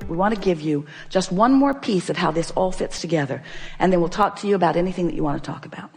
We want to give you just one more piece of how this all fits together, and then we'll talk to you about anything that you want to talk about.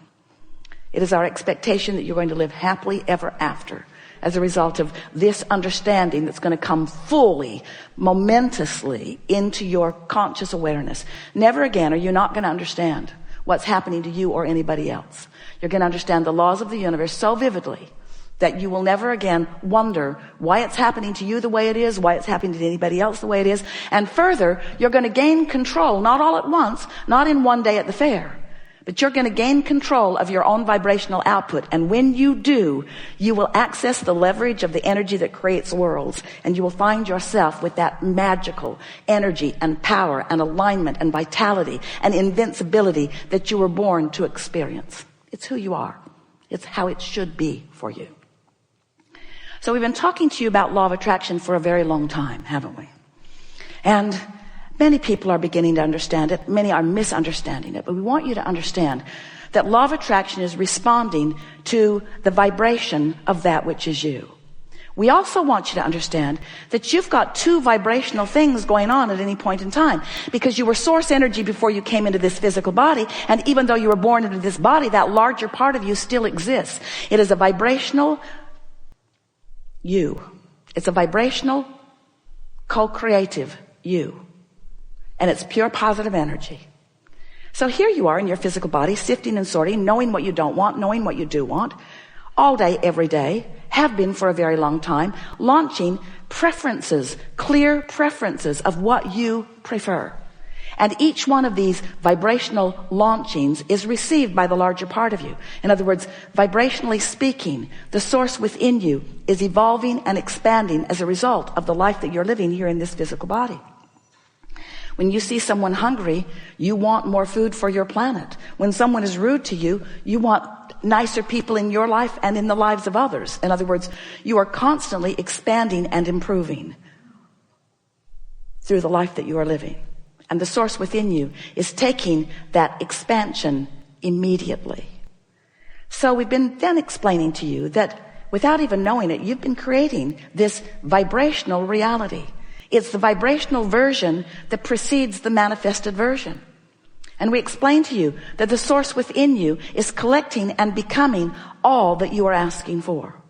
It is our expectation that you're going to live happily ever after as a result of this understanding that's going to come fully, momentously into your conscious awareness. Never again are you not going to understand what's happening to you or anybody else. You're going to understand the laws of the universe so vividly that you will never again wonder why it's happening to you the way it is, why it's happening to anybody else the way it is. And further, you're going to gain control, not all at once, not in one day at the fair, but you're going to gain control of your own vibrational output. And when you do, you will access the leverage of the energy that creates worlds, and you will find yourself with that magical energy and power and alignment and vitality and invincibility that you were born to experience. It's who you are. It's how it should be for you. So we've been talking to you about law of attraction for a very long time, haven't we? And many people are beginning to understand it. Many are misunderstanding it. But we want you to understand that law of attraction is responding to the vibration of that which is you. We also want you to understand that you've got two vibrational things going on at any point in time, because you were source energy before you came into this physical body, and even though you were born into this body, that larger part of you still exists. It is a vibrational you. It's a vibrational, co-creative you. And it's pure positive energy. So here you are in your physical body, sifting and sorting, knowing what you don't want, knowing what you do want, all day, every day, have been for a very long time, launching preferences, clear preferences of what you prefer. And each one of these vibrational launchings is received by the larger part of you. In other words, vibrationally speaking, the source within you is evolving and expanding as a result of the life that you're living here in this physical body. When you see someone hungry, you want more food for your planet. When someone is rude to you, you want nicer people in your life and in the lives of others. In other words, you are constantly expanding and improving through the life that you are living. And the source within you is taking that expansion immediately. So we've been then explaining to you that without even knowing it, you've been creating this vibrational reality. It's the vibrational version that precedes the manifested version. And we explained to you that the source within you is collecting and becoming all that you are asking for.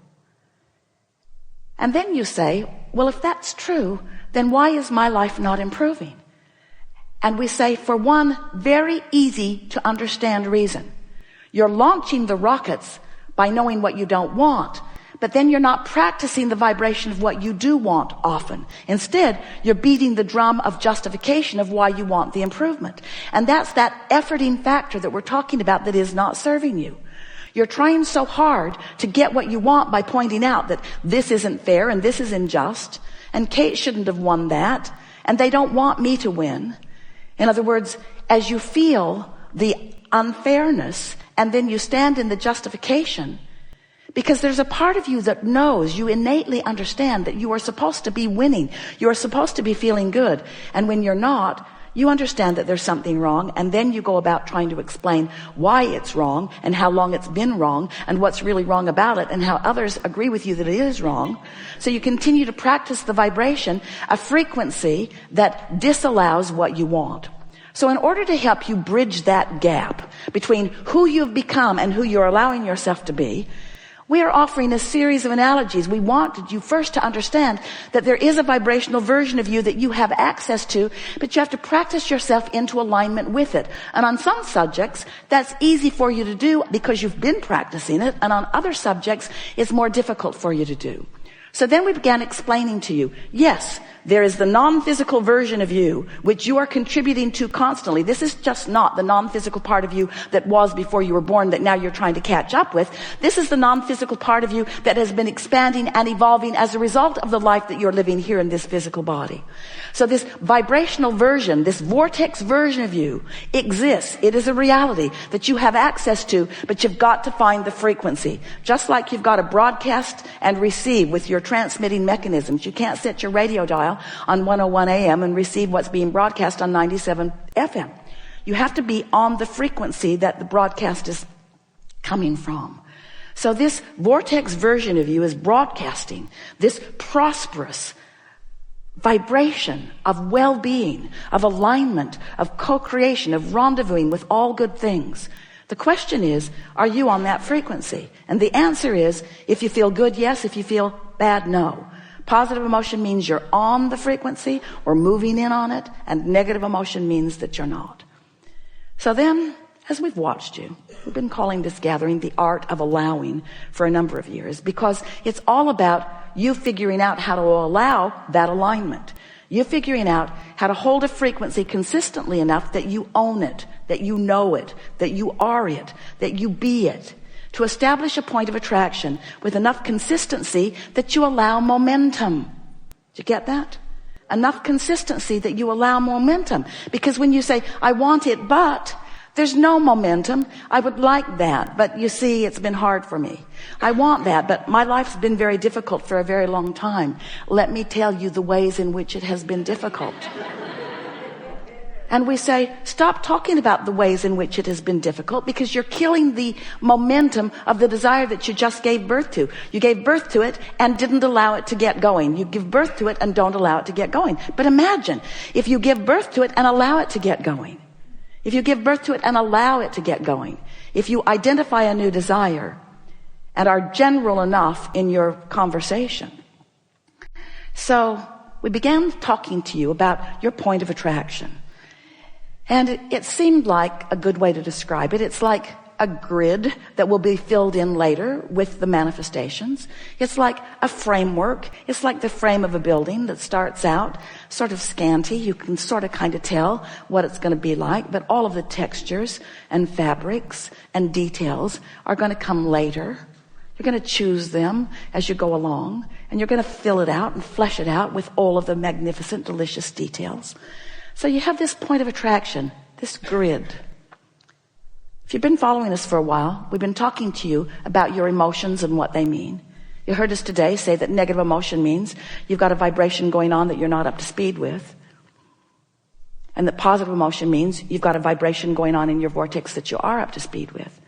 And then you say, well, if that's true, then why is my life not improving? And we say, for one very easy to understand reason. You're launching the rockets by knowing what you don't want, but then you're not practicing the vibration of what you do want often. Instead, you're beating the drum of justification of why you want the improvement. And that's that efforting factor that we're talking about that is not serving you. You're trying so hard to get what you want by pointing out that this isn't fair and this is unjust, and Kate shouldn't have won that, and they don't want me to win. In other words, as you feel the unfairness and then you stand in the justification, because there's a part of you that knows, you innately understand that you are supposed to be winning. You are supposed to be feeling good. And when you're not, you understand that there's something wrong, and then you go about trying to explain why it's wrong and how long it's been wrong and what's really wrong about it and how others agree with you that it is wrong. So you continue to practice the vibration, a frequency that disallows what you want. So in order to help you bridge that gap between who you've become and who you're allowing yourself to be, we are offering a series of analogies. We wanted you first to understand that there is a vibrational version of you that you have access to, but you have to practice yourself into alignment with it. And on some subjects, that's easy for you to do because you've been practicing it, and on other subjects, it's more difficult for you to do. So then we began explaining to you, yes, there is the non-physical version of you, which you are contributing to constantly. This is just not the non-physical part of you that was before you were born that now you're trying to catch up with. This is the non-physical part of you that has been expanding and evolving as a result of the life that you're living here in this physical body. So this vibrational version, this vortex version of you exists. It is a reality that you have access to, but you've got to find the frequency. Just like you've got to broadcast and receive with your transmitting mechanisms. You can't set your radio dial on 101 AM and receive what's being broadcast on 97 FM. You have to be on the frequency that the broadcast is coming from. So this vortex version of you is broadcasting this prosperous, vibration of well-being, of alignment, of co-creation, of rendezvousing with all good things. The question is, are you on that frequency? And the answer is, if you feel good, yes. If you feel bad, no. Positive emotion means you're on the frequency or moving in on it, and negative emotion means that you're not. So then, as we've watched you, we've been calling this gathering the art of allowing for a number of years, because it's all about you figuring out how to allow that alignment. You figuring out how to hold a frequency consistently enough that you own it, that you know it, that you are it, that you be it. To establish a point of attraction with enough consistency that you allow momentum. Did you get that? Enough consistency that you allow momentum. Because when you say, I want it, but there's no momentum. I would like that, but you see, it's been hard for me. I want that, but my life's been very difficult for a very long time. Let me tell you the ways in which it has been difficult. And we say, stop talking about the ways in which it has been difficult, because you're killing the momentum of the desire that you just gave birth to. You gave birth to it and didn't allow it to get going. You give birth to it and don't allow it to get going. But imagine if you give birth to it and allow it to get going. If you give birth to it and allow it to get going. If you identify a new desire and are general enough in your conversation. So we began talking to you about your point of attraction. And it seemed like a good way to describe it. It's like a grid that will be filled in later with the manifestations. It's like a framework. It's like the frame of a building that starts out sort of scanty. You can sort of kind of tell what it's going to be like, but all of the textures and fabrics and details are going to come later. You're going to choose them as you go along, and you're going to fill it out and flesh it out with all of the magnificent, delicious details. So you have this point of attraction, this grid. If you've been following us for a while, we've been talking to you about your emotions and what they mean. You heard us today say that negative emotion means you've got a vibration going on that you're not up to speed with. And that positive emotion means you've got a vibration going on in your vortex that you are up to speed with.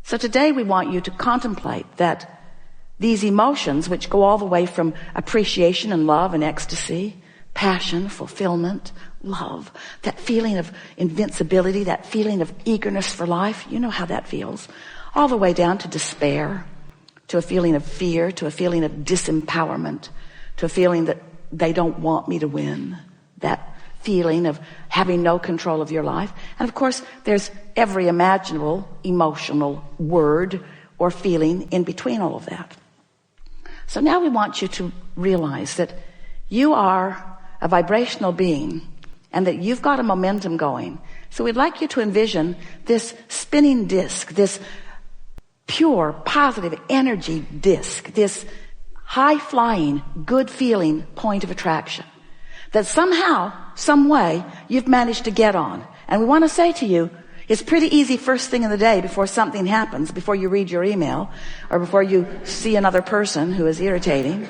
So today we want you to contemplate that these emotions, which go all the way from appreciation and love and ecstasy, passion, fulfillment, love, that feeling of invincibility, that feeling of eagerness for life, you know how that feels, all the way down to despair, to a feeling of fear, to a feeling of disempowerment, to a feeling that they don't want me to win, that feeling of having no control of your life. And of course, there's every imaginable emotional word or feeling in between all of that. So now we want you to realize that you are a vibrational being and that you've got a momentum going. So we'd like you to envision this spinning disc, this pure, positive energy disc, this high-flying, good-feeling point of attraction that somehow, some way, you've managed to get on. And we want to say to you, it's pretty easy first thing in the day before something happens, before you read your email, or before you see another person who is irritating,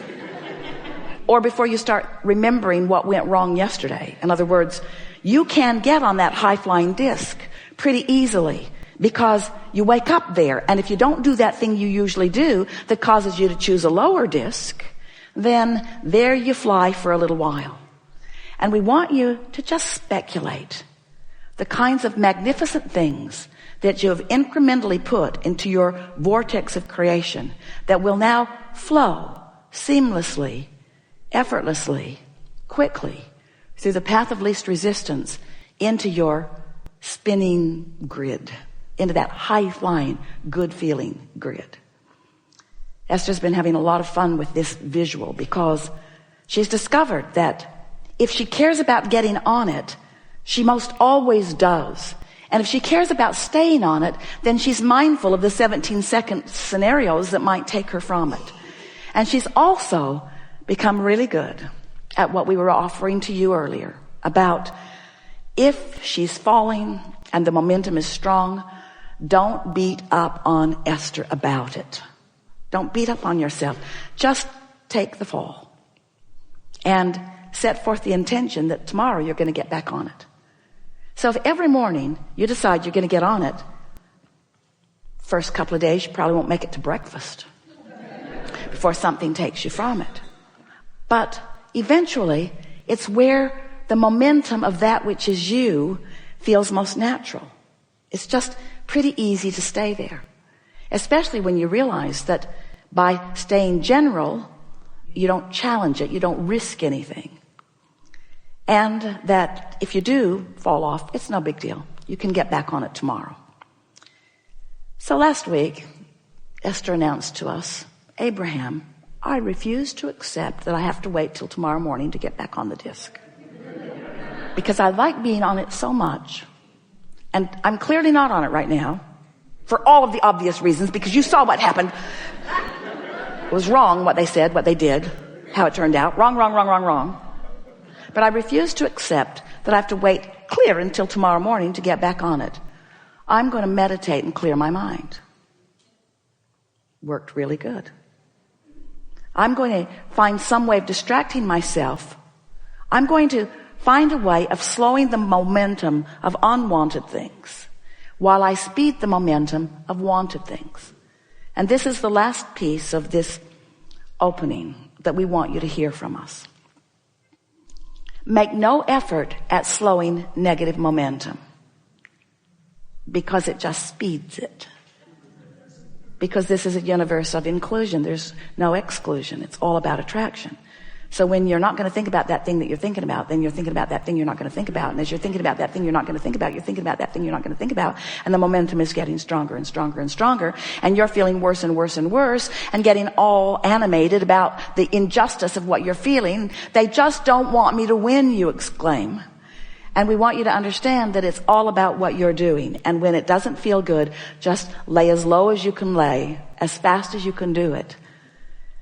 or before you start remembering what went wrong yesterday. In other words, you can get on that high-flying disc pretty easily because you wake up there. And if you don't do that thing you usually do that causes you to choose a lower disc, then there you fly for a little while. And we want you to just speculate the kinds of magnificent things that you have incrementally put into your vortex of creation that will now flow seamlessly, effortlessly, quickly, through the path of least resistance into your spinning grid, into that high-flying, good-feeling grid. Esther's been having a lot of fun with this visual because she's discovered that if she cares about getting on it, she most always does. And if she cares about staying on it, then she's mindful of the 17-second scenarios that might take her from it. And she's also become really good at what we were offering to you earlier about if she's falling and the momentum is strong, don't beat up on Esther about it. Don't beat up on yourself. Just take the fall and set forth the intention that tomorrow you're going to get back on it. So if every morning you decide you're going to get on it, first couple of days you probably won't make it to breakfast before something takes you from it. But eventually it's where the momentum of that which is you feels most natural. It's just pretty easy to stay there, especially when you realize that by staying general, you don't challenge it, you don't risk anything. And that if you do fall off, it's no big deal. You can get back on it tomorrow. So last week, Esther announced to us, Abraham, I refuse to accept that I have to wait till tomorrow morning to get back on the disc. Because I like being on it so much. And I'm clearly not on it right now. For all of the obvious reasons, because you saw what happened. It was wrong what they said, what they did, how it turned out. Wrong. But I refuse to accept that I have to wait clear until tomorrow morning to get back on it. I'm going to meditate and clear my mind. Worked really good. I'm going to find some way of distracting myself. I'm going to find a way of slowing the momentum of unwanted things while I speed the momentum of wanted things. And this is the last piece of this opening that we want you to hear from us. Make no effort at slowing negative momentum because it just speeds it. Because this is a universe of inclusion. There's no exclusion. It's all about attraction. So when you're not going to think about that thing that you're thinking about, then you're thinking about that thing you're not going to think about. And as you're thinking about that thing you're not going to think about, you're thinking about that thing you're not going to think about. And the momentum is getting stronger and stronger and stronger. And you're feeling worse and worse and worse and getting all animated about the injustice of what you're feeling. They just don't want me to win, you exclaim. And we want you to understand that it's all about what you're doing. And when it doesn't feel good, just lay as low as you can lay, as fast as you can do it.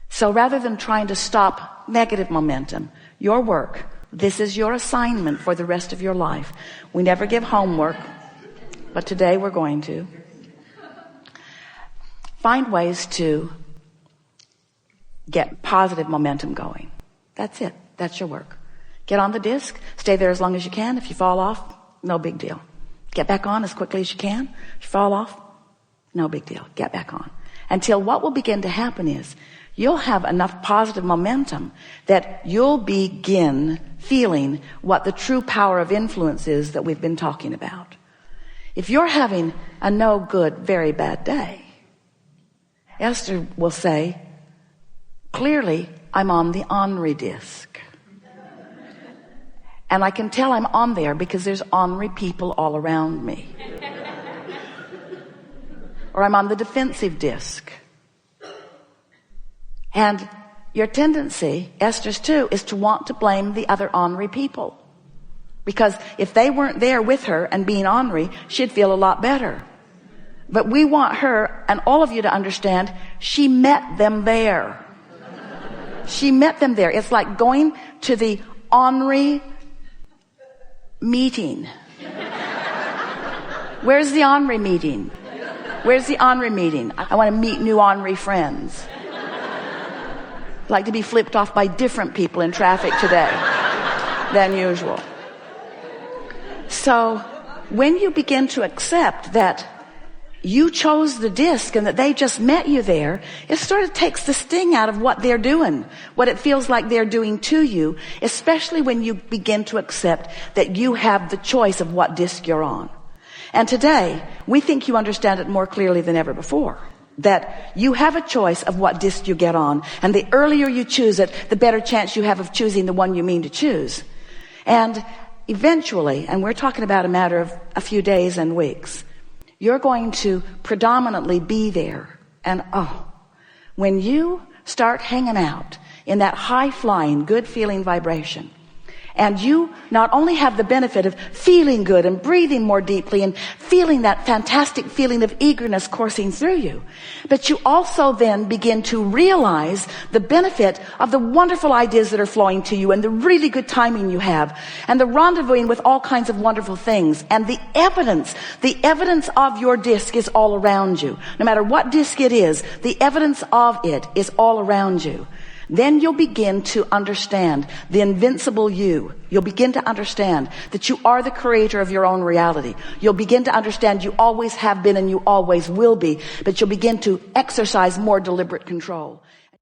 So rather than trying to stop negative momentum, your work, this is your assignment for the rest of your life. We never give homework, but today we're going to. Find ways to get positive momentum going. That's it. That's your work. Get on the disc. Stay there as long as you can. If you fall off, no big deal. Get back on as quickly as you can. If you fall off, no big deal. Get back on. Until what will begin to happen is you'll have enough positive momentum that you'll begin feeling what the true power of influence is that we've been talking about. If you're having a no good, very bad day, Esther will say, clearly, I'm on the ornery disc. And I can tell I'm on there because there's ornery people all around me. Or I'm on the defensive disc. And your tendency, Esther's too, is to want to blame the other ornery people. Because if they weren't there with her and being ornery, she'd feel a lot better. But we want her and all of you to understand, she met them there. She met them there. It's like going to the ornery meeting. Where's the ornery meeting? Where's the ornery meeting? I want to meet new ornery friends. Like to be flipped off by different people in traffic today than usual. So when you begin to accept that you chose the disc and that they just met you there, it sort of takes the sting out of what they're doing, what it feels like they're doing to you, especially when you begin to accept that you have the choice of what disc you're on. And today, we think you understand it more clearly than ever before. That you have a choice of what disc you get on. And the earlier you choose it, the better chance you have of choosing the one you mean to choose. And eventually, and we're talking about a matter of a few days and weeks, you're going to predominantly be there. And when you start hanging out in that high-flying, good-feeling vibration, and you not only have the benefit of feeling good and breathing more deeply and feeling that fantastic feeling of eagerness coursing through you, but you also then begin to realize the benefit of the wonderful ideas that are flowing to you and the really good timing you have and the rendezvousing with all kinds of wonderful things. And the evidence of your disc is all around you. No matter what disc it is, the evidence of it is all around you. Then you'll begin to understand the invincible you. You'll begin to understand that you are the creator of your own reality. You'll begin to understand you always have been and you always will be, but you'll begin to exercise more deliberate control.